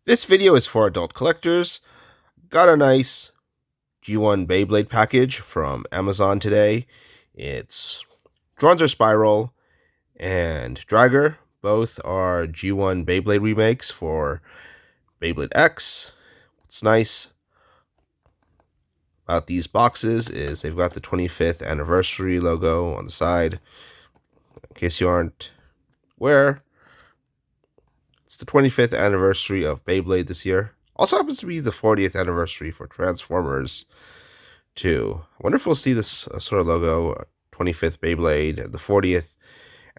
This video is for adult collectors. Got a nice G1 Beyblade package from Amazon today. It's Dranzer Spiral and Dranzer. Both are G1 Beyblade remakes for Beyblade X. What's nice about these boxes is they've got the 25th anniversary logo on the side. In case you aren't aware, it's the 25th anniversary of Beyblade this year. Also happens to be the 40th anniversary for Transformers, too. I wonder if we'll see this sort of logo, 25th Beyblade, the 40th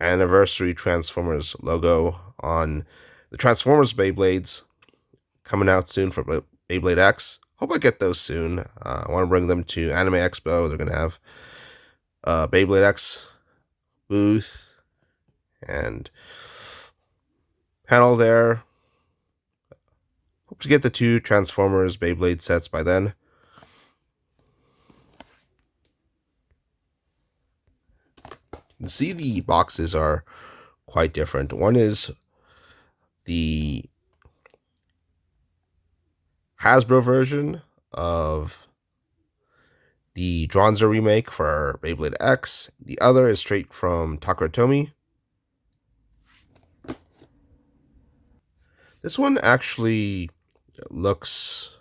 anniversary Transformers logo on the Transformers Beyblades coming out soon for Beyblade X. Hope I get those soon. I want to bring them to Anime Expo. They're going to have a Beyblade X booth and panel there. Hope to get the two Transformers Beyblade sets by then. You can see the boxes are quite different. One is the Hasbro version of the Dranzer remake for Beyblade X. The other is straight from Takara. This one actually looks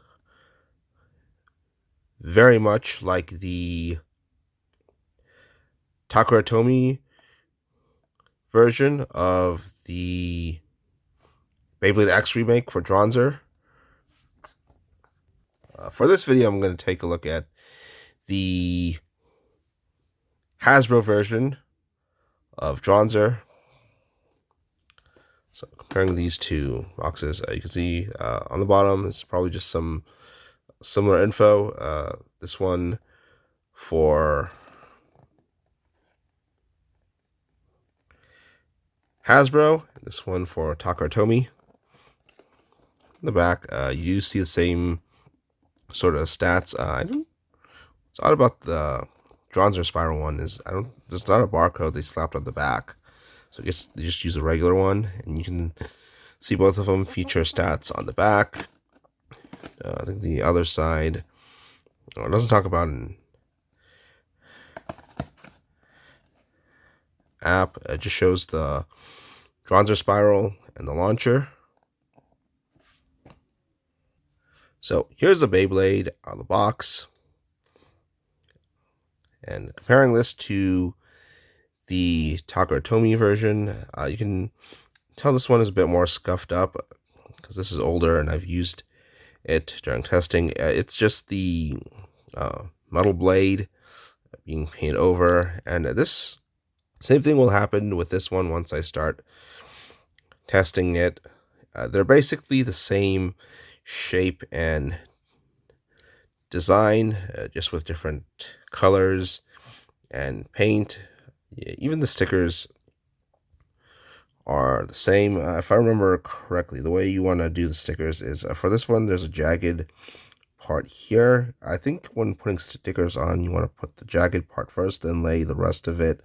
very much like the Takara version of the Beyblade X remake for Dranzer. For this video, I'm going to take a look at the Hasbro version of Dranzer. So comparing these two boxes, you can see on the bottom is probably just some similar info. This one for Hasbro, this one for Takara. In the back, you do see the same sort of stats. What's odd about the Dranzer Spiral one is there's not a barcode they slapped on the back. So they just use a regular one, and you can see both of them feature stats on the back. I think the other side, it doesn't talk about an app. It just shows the Dranzer Spiral and the launcher. So here's the Beyblade on the box. And comparing this to the Takara version, you can tell this one is a bit more scuffed up because this is older and I've used it during testing. It's just the metal blade being painted over, and this same thing will happen with this one once I start testing it. They're basically the same shape and design, just with different colors and paint. Even the stickers are the same. If I remember correctly, the way you want to do the stickers is for this one, there's a jagged part here. I think when putting stickers on, you want to put the jagged part first, then lay the rest of it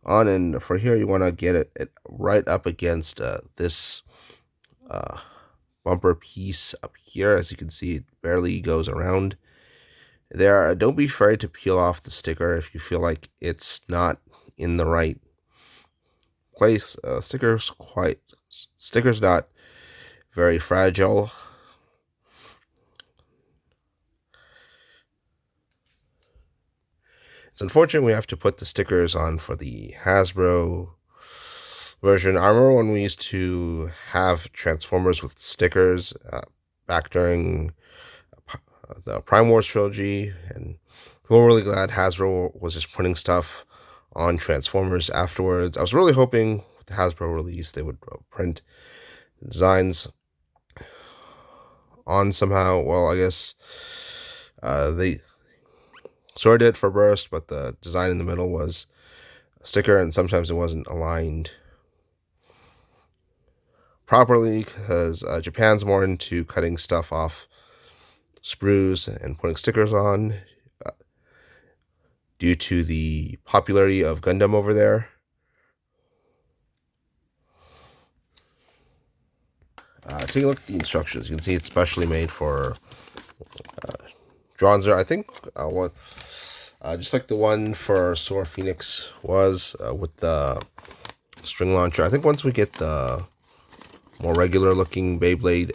on. And for here, you want to get it right up against this bumper piece up here. As you can see, it barely goes around there. Don't be afraid to peel off the sticker if you feel like it's not in the right place. Stickers not very fragile. It's unfortunate we have to put the stickers on for the Hasbro version. I remember when we used to have Transformers with stickers back during the Prime Wars trilogy, and we were really glad Hasbro was just putting stuff on Transformers afterwards. I was really hoping with the Hasbro release they would print designs on somehow. Well, I guess they sort of did for Burst, but the design in the middle was a sticker, and sometimes it wasn't aligned properly because Japan's more into cutting stuff off sprues and putting stickers on due to the popularity of Gundam over there. Take a look at the instructions. You can see it's specially made for Dranzer. I think just like the one for Soar Phoenix was with the string launcher. I think once we get the more regular looking Beyblade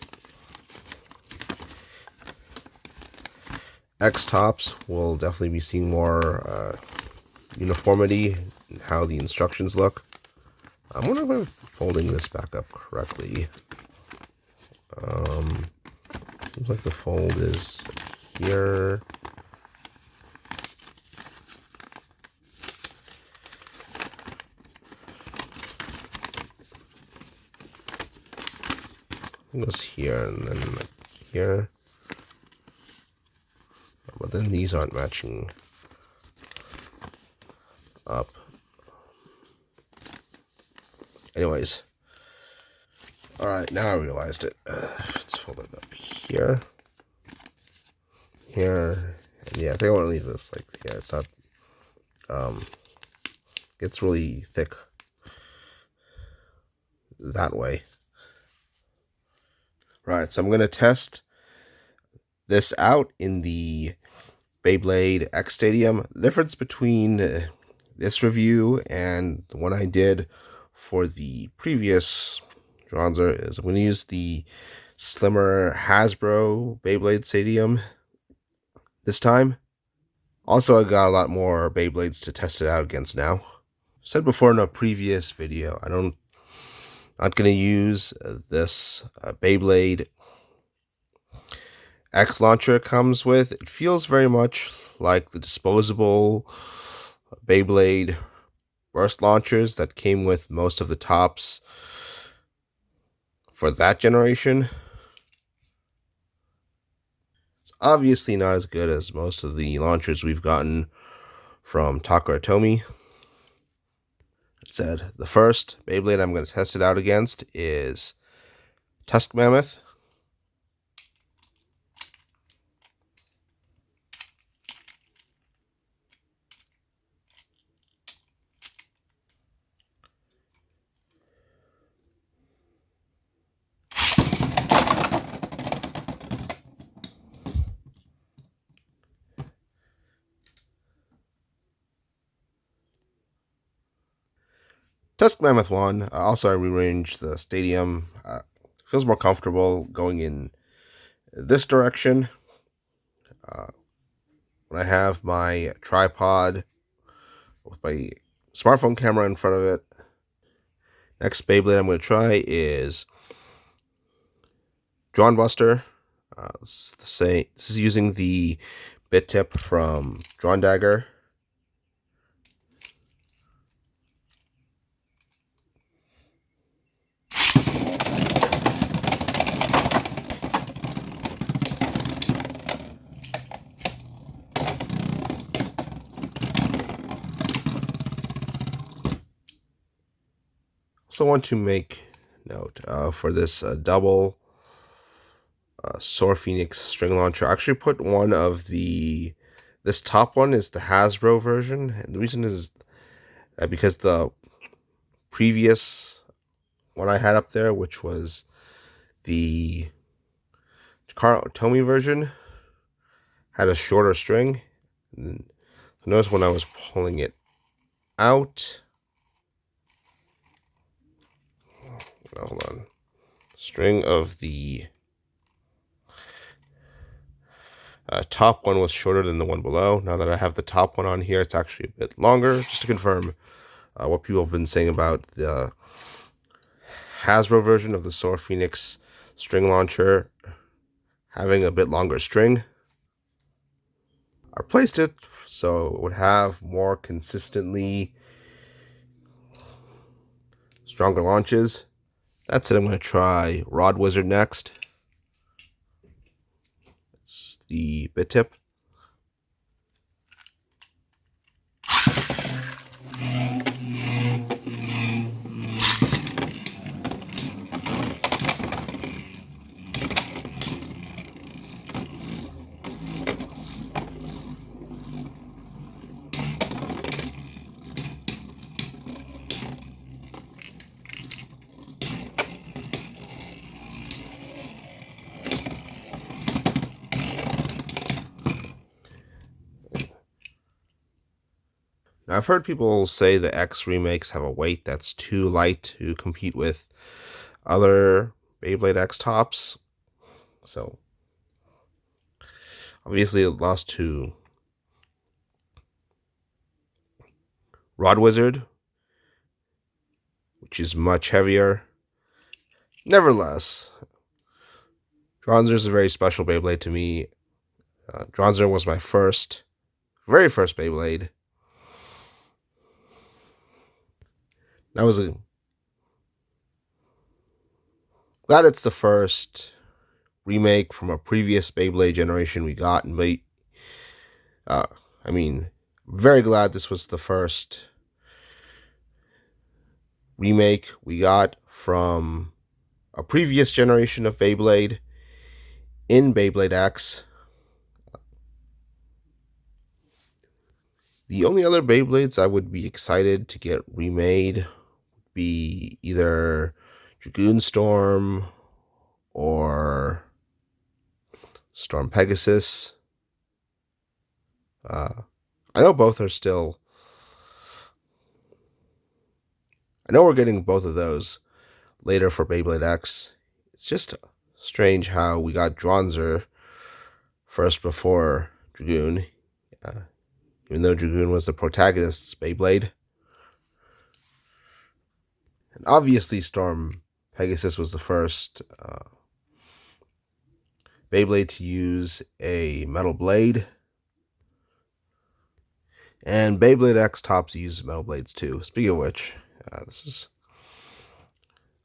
X tops, we'll definitely be seeing more uniformity in how the instructions look. I wonder if I'm folding this back up correctly. Seems like the fold is here. It goes here and then like here. But then these aren't matching up. Anyways. Alright, now I realized it. Let's fold it up here. Here. And yeah, I think I want to leave this like, yeah, it's not, it's really thick that way. Right, so I'm going to test this out in the Beyblade X Stadium. The difference between this review and the one I did for the previous Dranzer is I'm going to use the slimmer Hasbro Beyblade Stadium this time. Also, I got a lot more Beyblades to test it out against now. Said before in a previous video, not going to use this Beyblade X launcher it comes with. It feels very much like the disposable Beyblade burst launchers that came with most of the tops for that generation. It's obviously not as good as most of the launchers we've gotten from Takara Tomy. That said, the first Beyblade I'm going to test it out against is Tusk Mammoth. Tusk Mammoth won. Also, I rearranged the stadium. Feels more comfortable going in this direction. When I have my tripod with my smartphone camera in front of it. Next Beyblade I'm going to try is Drawn Buster. This is using the bit tip from Drawn Dagger. Also want to make note for this double Soar Phoenix string launcher. I actually put one of this top one is the Hasbro version, and the reason is because the previous one I had up there, which was the Tomy version, had a shorter string. And notice when I was pulling it out, hold on, string of the top one was shorter than the one below. Now that I have the top one on here, it's actually a bit longer, just to confirm what people have been saying about the Hasbro version of the Soar Phoenix string launcher having a bit longer string. I placed it so it would have more consistently stronger launches. That's it. I'm going to try Rod Wizard next. It's the bit tip. I've heard people say the X remakes have a weight that's too light to compete with other Beyblade X tops. So obviously it lost to Rod Wizard, which is much heavier. Nevertheless, Dranzer is a very special Beyblade to me. Dranzer was my very first Beyblade. Glad it's the first remake from a previous Beyblade generation we got, and very glad this was the first remake we got from a previous generation of Beyblade in Beyblade X. The only other Beyblades I would be excited to get remade would be either Dragoon Storm or Storm Pegasus. I know both are still... I know we're getting both of those later for Beyblade X. It's just strange how we got Dranzer first before Dragoon, even though Dragoon was the protagonist's Beyblade. And obviously Storm Pegasus was the first Beyblade to use a metal blade. And Beyblade X tops use metal blades too. Speaking of which, this is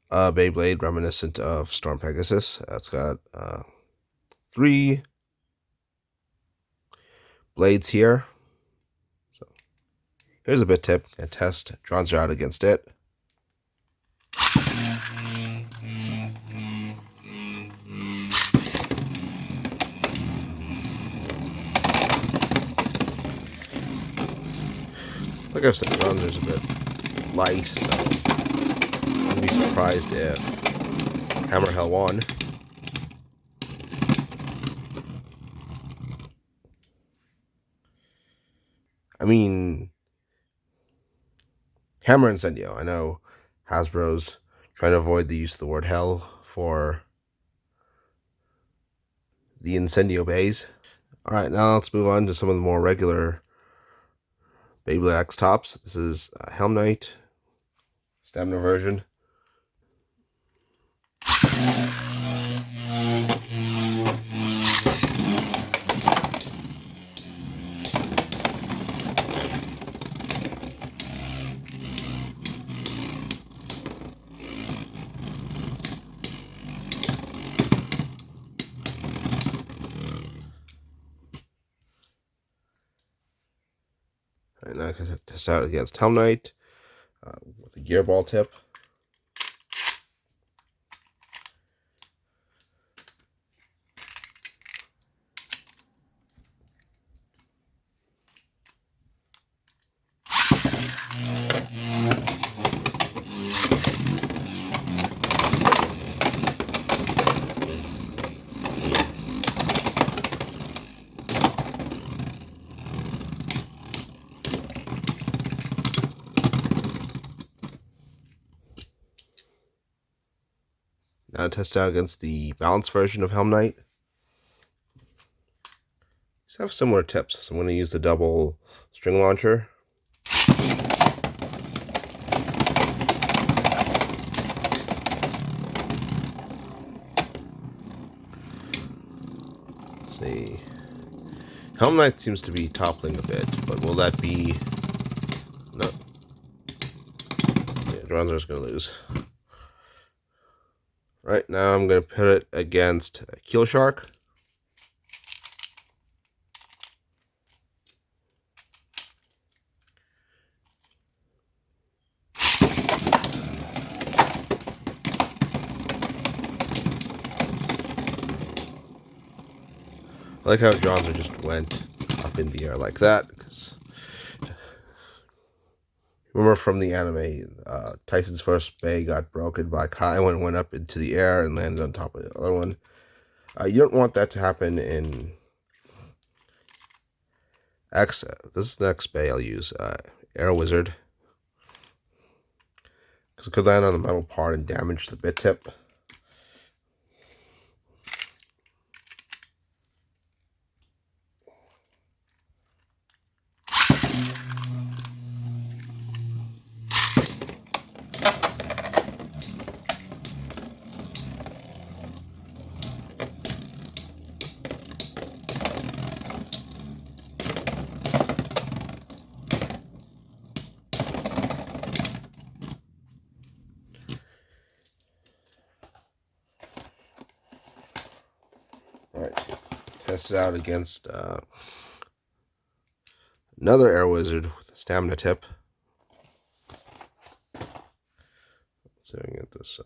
a Beyblade reminiscent of Storm Pegasus. It's got 3 blades here. So here's a bit tip. I test Dranzer out against it. Like I've said, Dranzer's a bit light, so I wouldn't be surprised if Hammer Hell won. I mean, Hammer Incendio. I know Hasbro's trying to avoid the use of the word hell for the Incendio bays. Alright, now let's move on to some of the more regular Beyblade X tops. This is Helm Knight, stamina version. Alright, now I can test out against Helm Knight with a gear ball tip. Now test out against the balanced version of Helm Knight. These have similar tips, so I'm going to use the double string launcher. Let's see. Helm Knight seems to be toppling a bit, but will that be... No. Yeah, Dranzer's going to lose. Right, now I'm going to put it against Keel Shark. I like how Dranzer just went up in the air like that, because remember from the anime, Tyson's first bay got broken by Kai when it went up into the air and landed on top of the other one. You don't want that to happen in X. This is the next bay I'll use. Arrow Wizard, because it could land on the metal part and damage the bit tip. Alright, test it out against another Arrow Wizard with a stamina tip. So we can get this.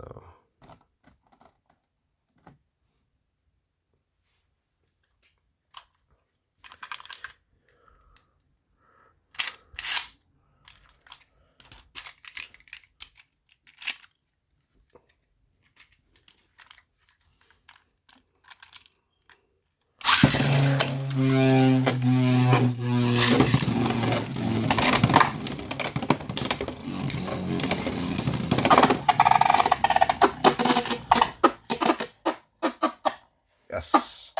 Yes,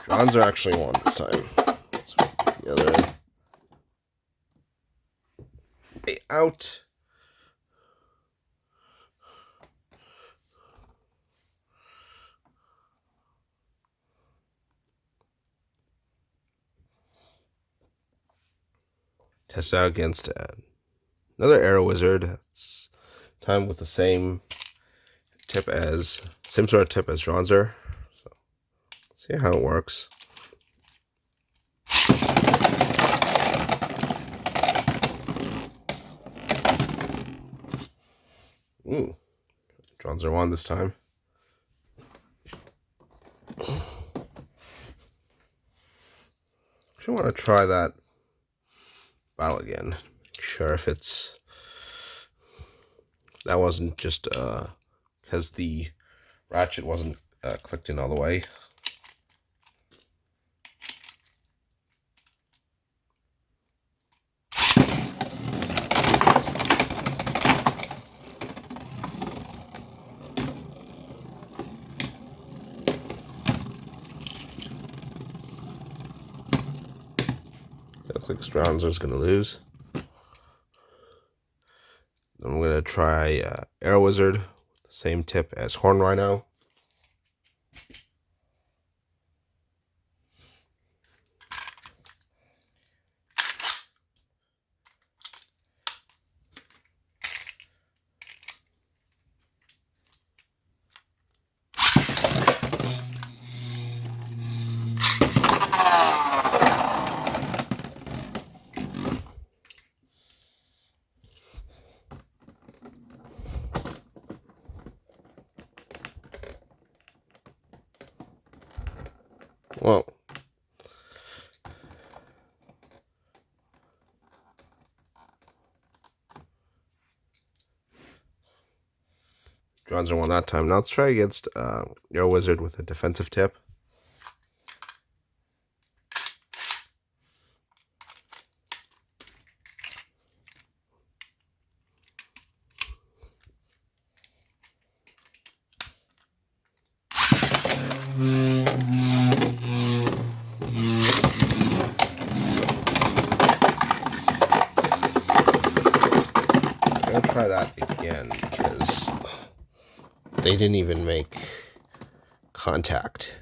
Dranzer actually won this time. So the other way out. Test it out against another Arrow Wizard. It's time with the same tip as same sort of tip as Dranzer. So see how it works. Ooh, Dranzer won this time. I want to try that battle again. Make sure if it's that wasn't just because the ratchet wasn't clicked in all the way. Looks like Dranzer's gonna lose. Then I'm gonna try Arrow Wizard with the same tip as Horn Rhino. Well, Dranzer won that time. Now let's try against Arrow Wizard with a defensive tip. I'm gonna try that again because they didn't even make contact.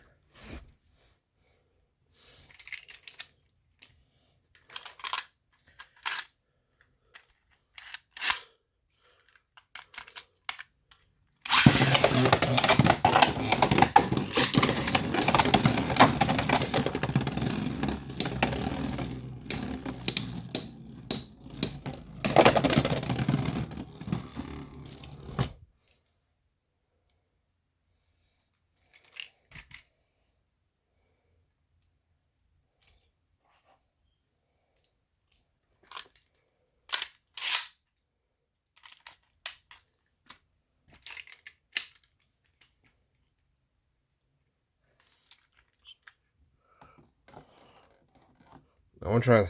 I want to try.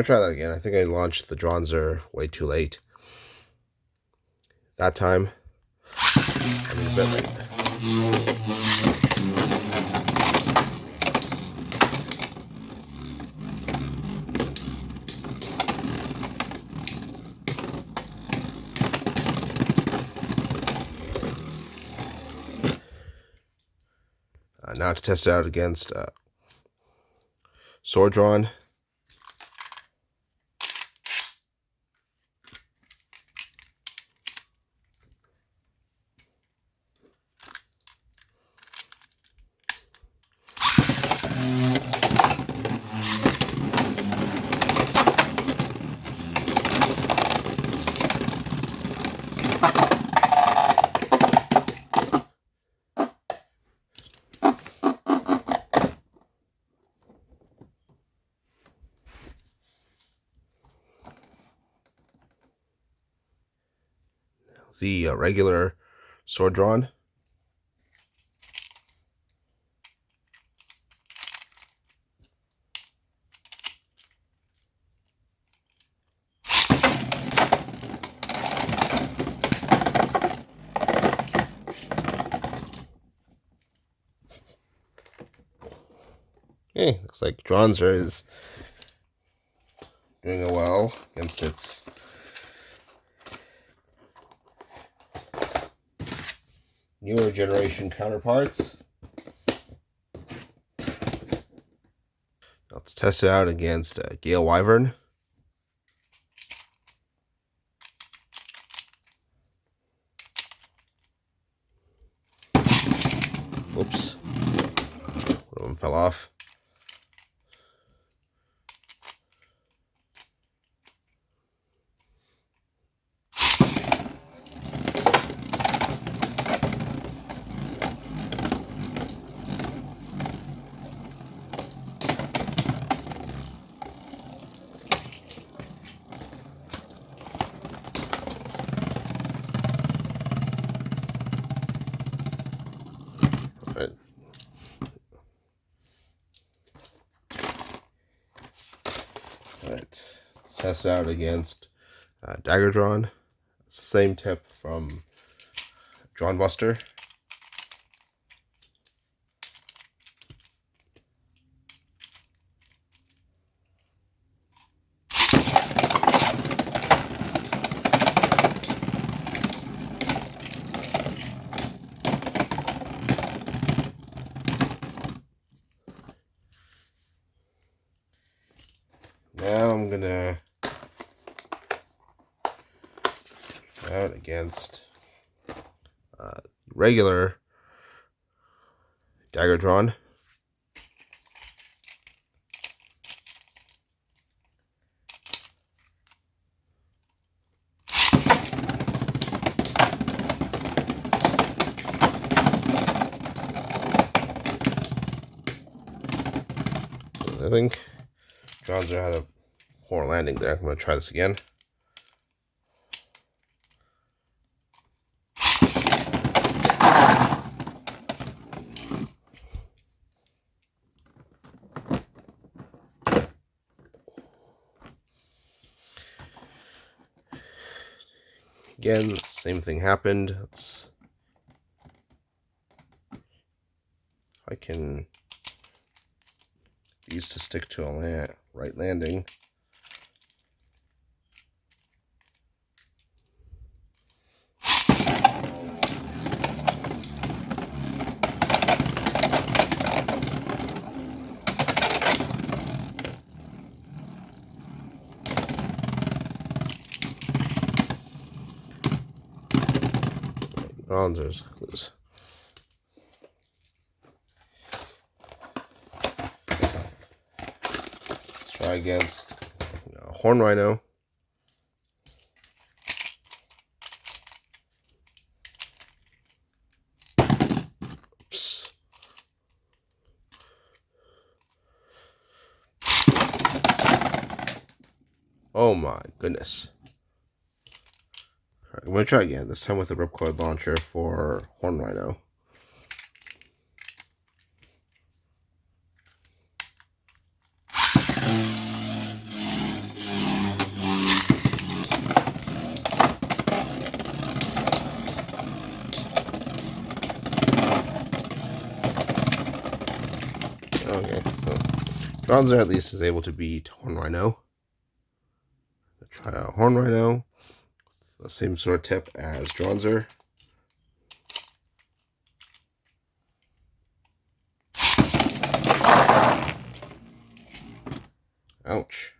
gonna try that again. I think I launched the Dranzer way too late. That time, I mean, a bit late. Now to test it out against sword drawn. The regular sword drawn. Okay, looks like Dranzer is doing well against its newer generation counterparts. Let's test it out against Gale Wyvern. Oops. One of them fell off. Right. Alright, let's test it out against Dagger Drawn. It's the same tip from Drawn Buster. Now I'm gonna try out against regular Dagger Drawn. I think Dranzer had a poor landing there. I'm going to try this again. Again, same thing happened. Let's, if I can these to stick to a right landing. Bronzers. Let's try against Horn Rhino. Oops. Oh my goodness. Alright, I'm going to try again, this time with a Ripcord launcher for Horn Rhino. Okay. So Dranzer at least is able to beat Horn Rhino. Try out Horn Rhino. The same sort of tip as Dranzer. Ouch.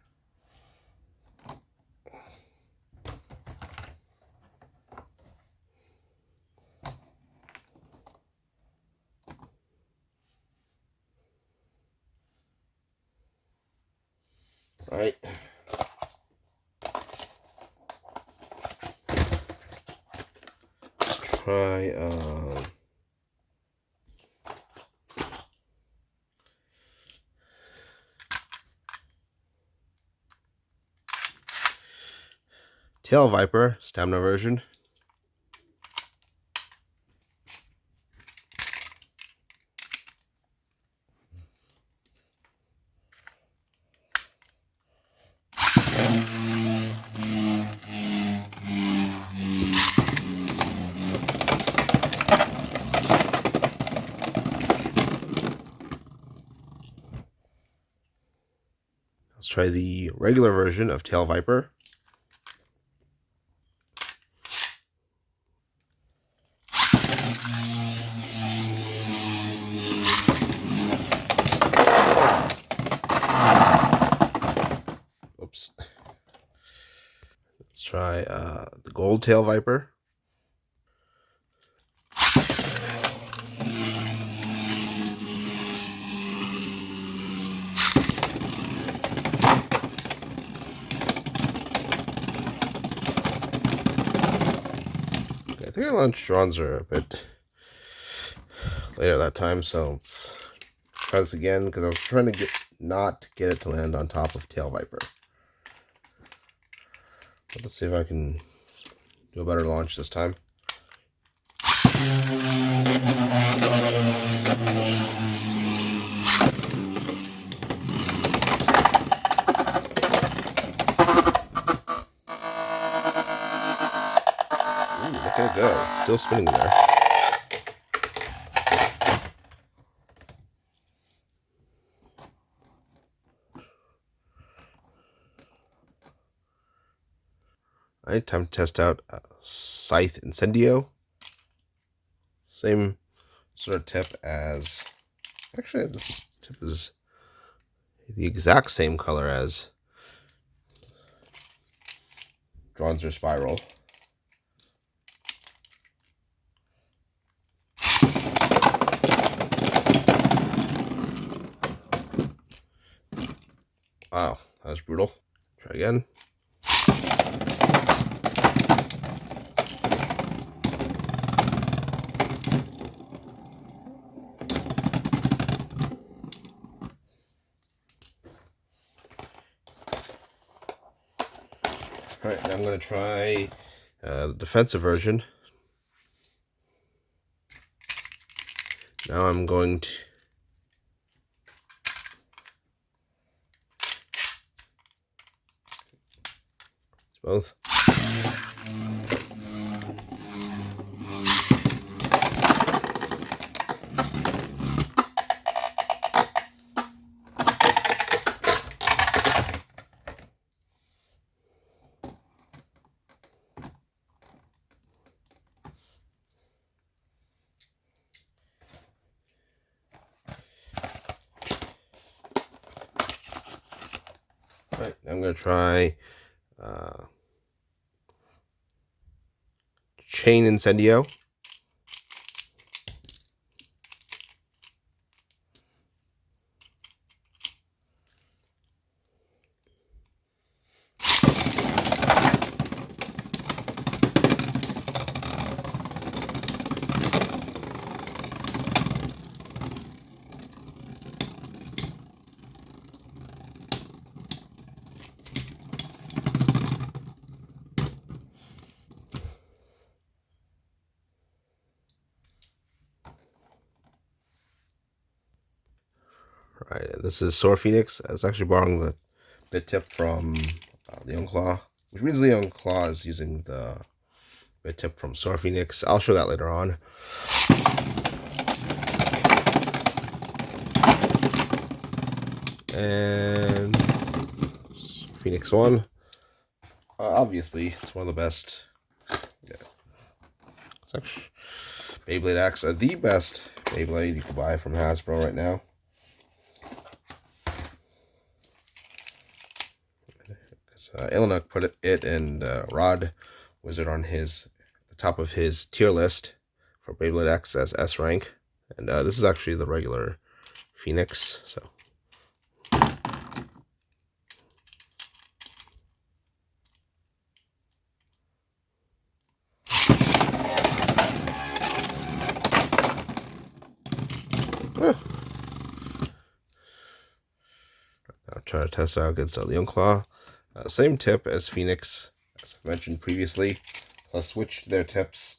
Right. Let's try Tail Viper stamina version. Let's try the regular version of Tail Viper. Oops. Let's try the Gold Tail Viper. Okay, I think I launched Dranzer a bit later that time, so let's try this again because I was trying to not get it to land on top of Tail Viper. But let's see if I can do a better launch this time. Ooh, look at it go. It's still spinning there. Alright, time to test out Scythe Incendio. Same sort of tip as... Actually, this tip is the exact same color as Dranzer Spiral. Wow, that was brutal. Try again. Alright, now I'm going to try the defensive version. Now I'm going to both. Alright, I'm going to try Chain Incendio. Right, this is Sword Phoenix. It's actually borrowing the bit tip from Leon Claw, which means Leon Claw is using the bit tip from Sword Phoenix. I'll show that later on. And Phoenix 1. Obviously, it's one of the best. Yeah. It's actually Beyblade X, the best Beyblade you can buy from Hasbro right now. Ilanuk put it and Rod Wizard on the top of his tier list for Beyblade X as S rank, and this is actually the regular Phoenix. So I'll try to test it out against a Leon Claw. Same tip as Phoenix, as I mentioned previously. So I switched their tips.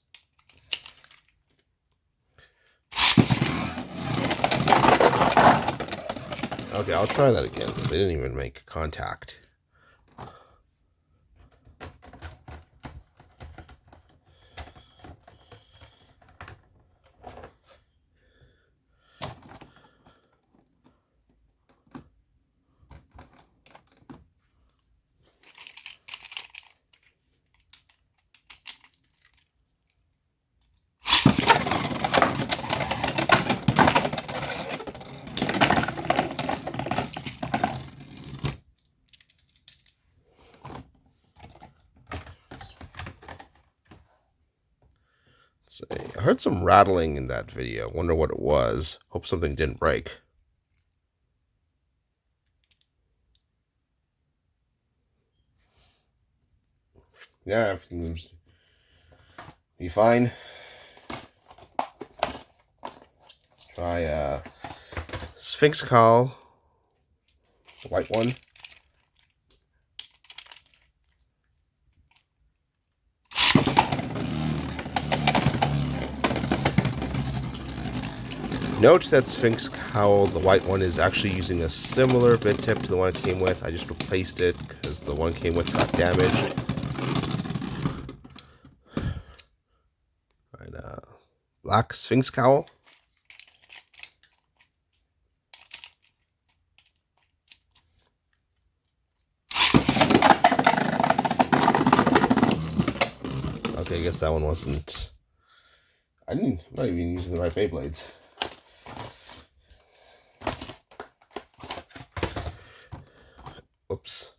Okay, I'll try that again because they didn't even make contact. I heard some rattling in that video. Wonder what it was. Hope something didn't break. Yeah, everything seems to be fine. Let's try Sphinx Cowl, the white one. Note that Sphinx Cowl, the white one, is actually using a similar bit tip to the one it came with. I just replaced it because the one it came with got damaged. Alright, black Sphinx Cowl. Okay, I guess that one wasn't... I'm not even using the right Beyblades. Whoops.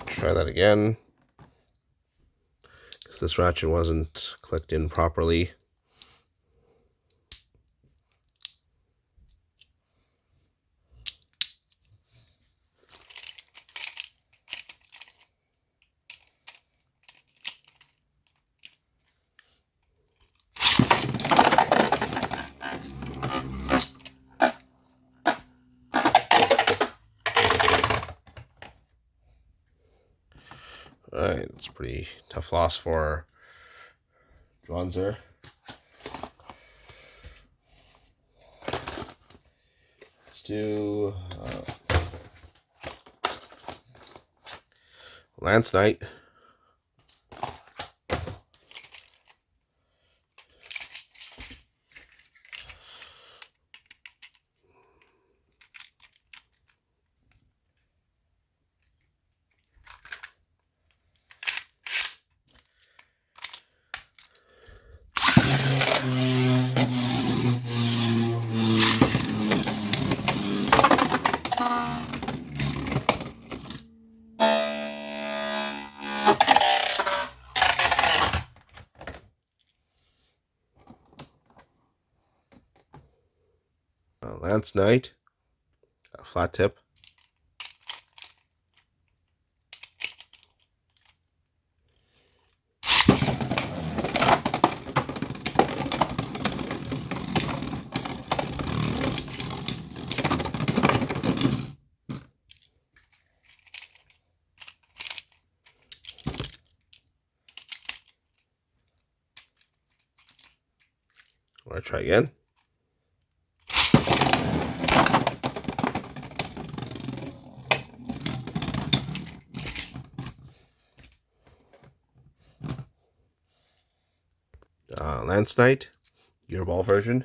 Try that again. Because this ratchet wasn't clicked in properly. Alright, it's a pretty tough loss for Dranzer. Let's do Lance Knight. Lance Knight, a flat tip. Want to try again? Lance Knight, Gearball version.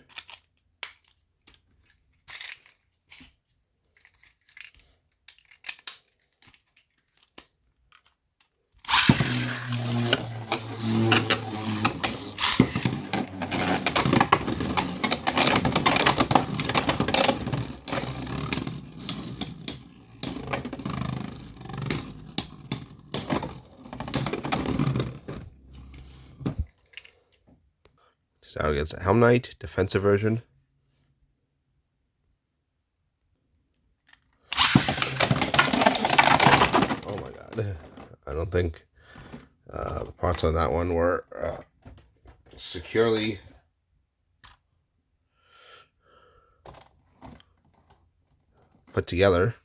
It's out against a Helm Knight, defensive version. Oh my god. I don't think the parts on that one were securely put together.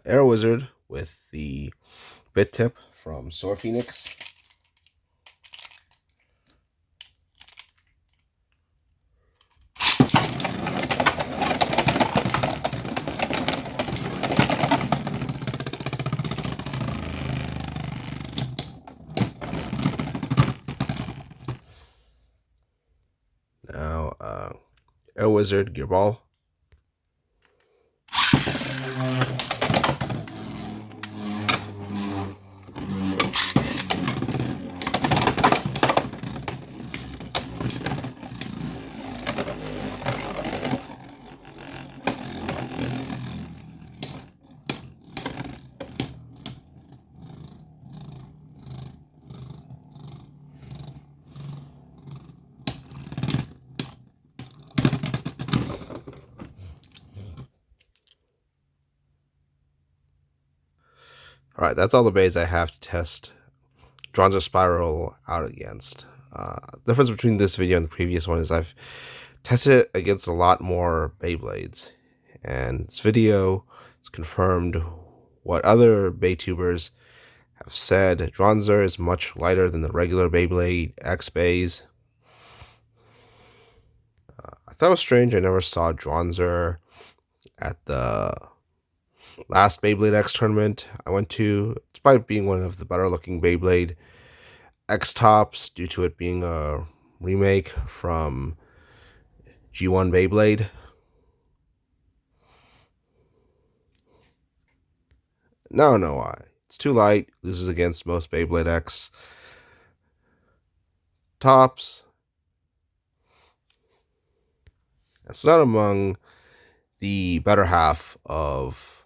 Arrow Wizard with the bit tip from Sword Phoenix. Now, Arrow Wizard Gear Ball. All right, that's all the bays I have to test Dranzer Spiral out against. The difference between this video and the previous one is I've tested it against a lot more Beyblades. And this video has confirmed what other Baytubers have said. Dranzer is much lighter than the regular Beyblade X bays. I thought it was strange I never saw Dranzer at the last Beyblade X tournament I went to, despite being one of the better looking Beyblade X tops, due to it being a remake from G1 Beyblade. No, why? It's too light, loses against most Beyblade X tops. It's not among the better half of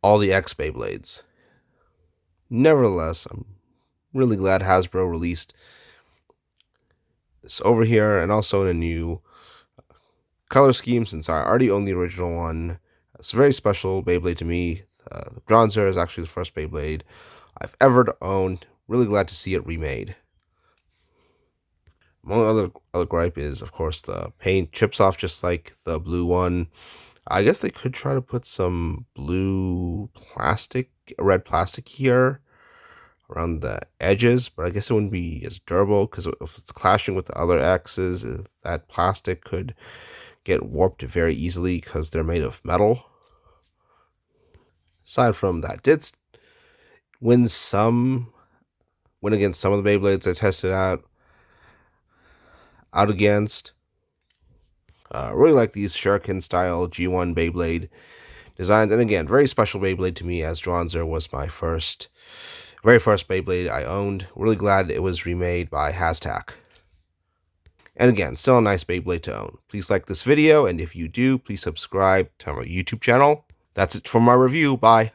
all the X Beyblades. Nevertheless, I'm really glad Hasbro released this over here, and also in a new color scheme, since I already own the original one. It's a very special Beyblade to me. The Dranzer is actually the first Beyblade I've ever owned. Really glad to see it remade. One other gripe is, of course, the paint chips off just like the blue one. I guess they could try to put some red plastic here around the edges, but I guess it wouldn't be as durable, because if it's clashing with the other X's, that plastic could get warped very easily because they're made of metal. Aside from that, did win against some of the Beyblades I tested out against. Really like these Shuriken style G1 Beyblade designs, and again, very special Beyblade to me, as Dranzer was my very first Beyblade I owned. Really glad it was remade by Hashtag. And again, still a nice Beyblade to own. Please like this video, and if you do, please subscribe to my YouTube channel. That's it for my review. Bye.